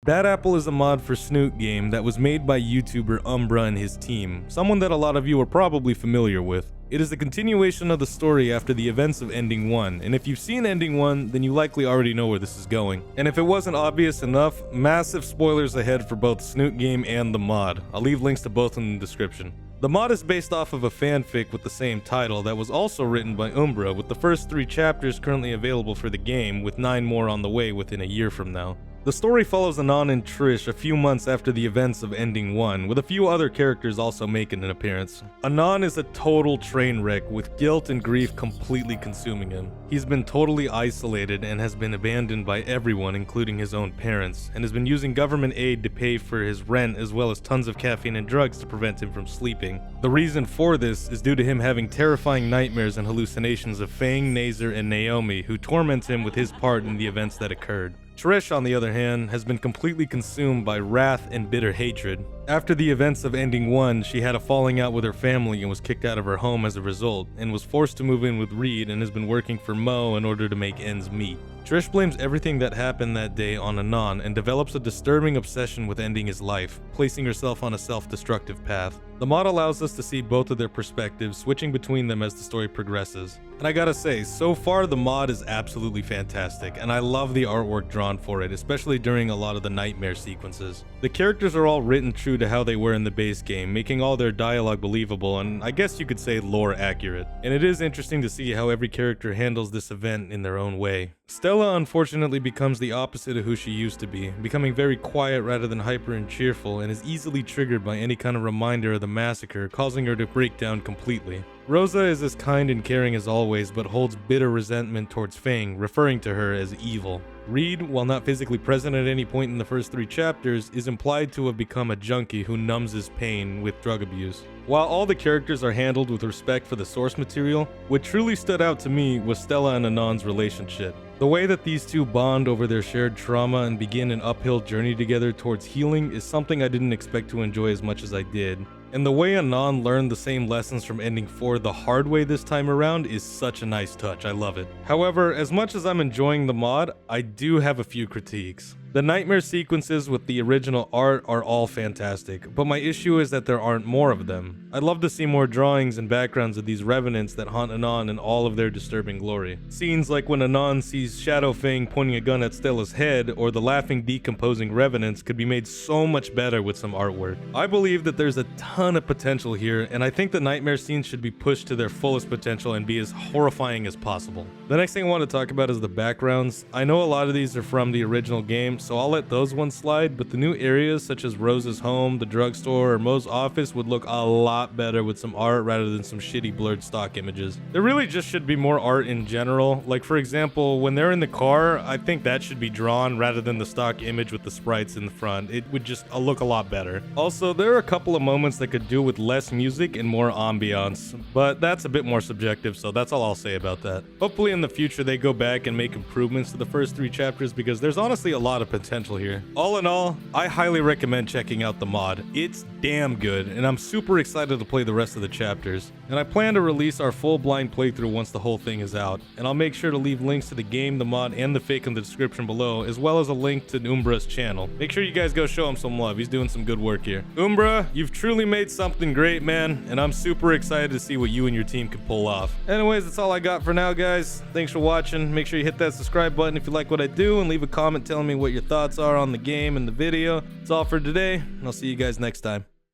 Bad Apple is a mod for Snoot Game that was made by YouTuber Umbruhh and his team, someone that a lot of you are probably familiar with. It is a continuation of the story after the events of Ending 1, and if you've seen Ending 1, then you likely already know where this is going. And if it wasn't obvious enough, massive spoilers ahead for both Snoot Game and the mod. I'll leave links to both in the description. The mod is based off of a fanfic with the same title that was also written by Umbruhh, with the first 3 chapters currently available for the game, with 9 more on the way within a year from now. The story follows Anon and Trish a few months after the events of Ending 1, with a few other characters also making an appearance. Anon is a total train wreck, with guilt and grief completely consuming him. He's been totally isolated and has been abandoned by everyone, including his own parents, and has been using government aid to pay for his rent as well as tons of caffeine and drugs to prevent him from sleeping. The reason for this is due to him having terrifying nightmares and hallucinations of Fang, Nazer, and Naomi, who torment him with his part in the events that occurred. Trish, on the other hand, has been completely consumed by wrath and bitter hatred. After the events of Ending 1, she had a falling out with her family and was kicked out of her home as a result, and was forced to move in with Reed and has been working for Mo in order to make ends meet. Trish blames everything that happened that day on Anon and develops a disturbing obsession with ending his life, placing herself on a self-destructive path. The mod allows us to see both of their perspectives, switching between them as the story progresses. And I gotta say, so far the mod is absolutely fantastic, and I love the artwork drawn for it, especially during a lot of the nightmare sequences. The characters are all written true to how they were in the base game, making all their dialogue believable and I guess you could say lore accurate. And it is interesting to see how every character handles this event in their own way. Stella unfortunately becomes the opposite of who she used to be, becoming very quiet rather than hyper and cheerful, and is easily triggered by any kind of reminder of the massacre, causing her to break down completely. Rosa is as kind and caring as always, but holds bitter resentment towards Fang, referring to her as evil. Reed, while not physically present at any point in the first 3 chapters, is implied to have become a junkie who numbs his pain with drug abuse. While all the characters are handled with respect for the source material, what truly stood out to me was Stella and Anon's relationship. The way that these two bond over their shared trauma and begin an uphill journey together towards healing is something I didn't expect to enjoy as much as I did. And the way Anon learned the same lessons from Ending 4 the hard way this time around is such a nice touch, I love it. However, as much as I'm enjoying the mod, I do have a few critiques. The nightmare sequences with the original art are all fantastic, but my issue is that there aren't more of them. I'd love to see more drawings and backgrounds of these revenants that haunt Anon in all of their disturbing glory. Scenes like when Anon sees Shadow Fang pointing a gun at Stella's head, or the laughing decomposing revenants could be made so much better with some artwork. I believe that there's a ton of potential here, and I think the nightmare scenes should be pushed to their fullest potential and be as horrifying as possible. The next thing I want to talk about is the backgrounds. I know a lot of these are from the original game, so I'll let those ones slide, but the new areas such as Rose's home, the drugstore, or Mo's office would look a lot better with some art rather than some shitty blurred stock images. There really just should be more art in general. Like for example, when they're in the car, I think that should be drawn rather than the stock image with the sprites in the front. It would just look a lot better. Also, there are a couple of moments that could do with less music and more ambiance, but that's a bit more subjective, so that's all I'll say about that. Hopefully in the future they go back and make improvements to the first 3 chapters, because there's honestly a lot of potential here. All in all, I highly recommend checking out the mod. It's damn good, and I'm super excited to play the rest of the chapters. And I plan to release our full blind playthrough once the whole thing is out, and I'll make sure to leave links to the game, the mod, and the fake in the description below, as well as a link to Umbruh's channel. Make sure you guys go show him some love. He's doing some good work here. Umbruhh, you've truly made something great, man, and I'm super excited to see what you and your team can pull off. Anyways, that's all I got for now, guys. Thanks for watching. Make sure you hit that subscribe button if you like what I do, and leave a comment telling me what your thoughts are on the game and the video. That's all for today, and I'll see you guys next time.